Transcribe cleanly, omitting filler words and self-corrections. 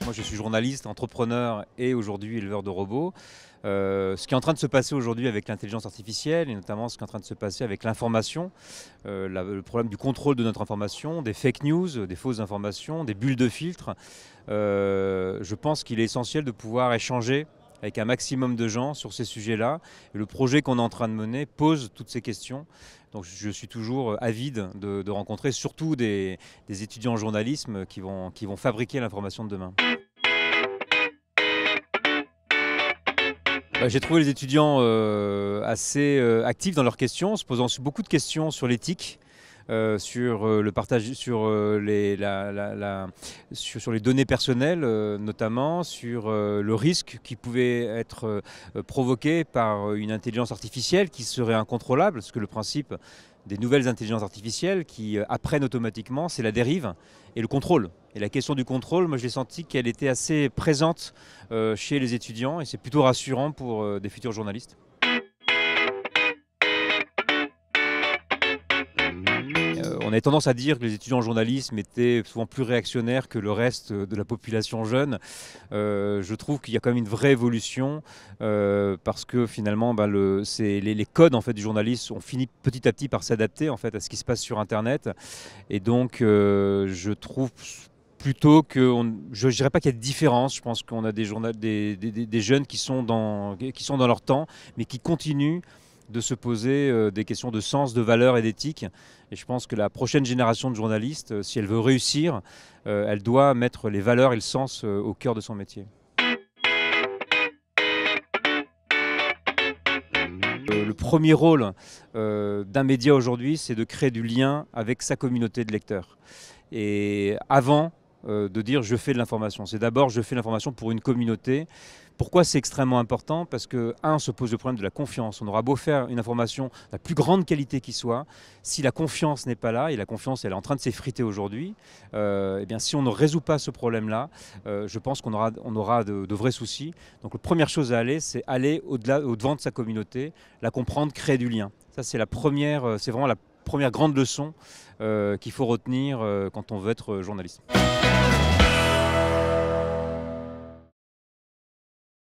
Moi, je suis journaliste, entrepreneur et aujourd'hui éleveur de robots. Ce qui est en train de se passer aujourd'hui avec l'intelligence artificielle et notamment ce qui est en train de se passer avec l'information, le problème du contrôle de notre information, des fake news, des fausses informations, des bulles de filtre, je pense qu'il est essentiel de pouvoir échanger avec un maximum de gens sur ces sujets-là. Et le projet qu'on est en train de mener pose toutes ces questions. Donc je suis toujours avide de rencontrer surtout des étudiants en journalisme qui vont fabriquer l'information de demain. J'ai trouvé les étudiants assez actifs dans leurs questions, se posant beaucoup de questions sur l'éthique, sur le partage, sur sur les données personnelles notamment, sur le risque qui pouvait être provoqué par une intelligence artificielle qui serait incontrôlable, parce que le principe des nouvelles intelligences artificielles qui apprennent automatiquement, c'est la dérive et le contrôle. Et la question du contrôle, moi j'ai senti qu'elle était assez présente chez les étudiants et c'est plutôt rassurant pour des futurs journalistes. On a tendance à dire que les étudiants en journalisme étaient souvent plus réactionnaires que le reste de la population jeune. Je trouve qu'il y a quand même une vraie évolution parce que finalement les codes en fait, du journalisme ont fini petit à petit par s'adapter en fait, à ce qui se passe sur Internet. Et donc je trouve plutôt que, je ne dirais pas qu'il y a de différence, je pense qu'on a des jeunes qui sont dans leur temps, mais qui continuent de se poser des questions de sens, de valeur et d'éthique. Et je pense que la prochaine génération de journalistes, si elle veut réussir, elle doit mettre les valeurs et le sens au cœur de son métier. Le premier rôle d'un média aujourd'hui, c'est de créer du lien avec sa communauté de lecteurs. Et avant de dire je fais de l'information, c'est d'abord je fais de l'information pour une communauté. Pourquoi c'est extrêmement important? Parce que, se pose le problème de la confiance. On aura beau faire une information de la plus grande qualité qui soit, si la confiance n'est pas là, et la confiance elle est en train de s'effriter aujourd'hui, eh bien, si on ne résout pas ce problème-là, je pense qu'on aura de vrais soucis. Donc la première chose à aller, c'est aller au-devant de sa communauté, la comprendre, créer du lien. Ça c'est c'est vraiment la première grande leçon qu'il faut retenir quand on veut être journaliste.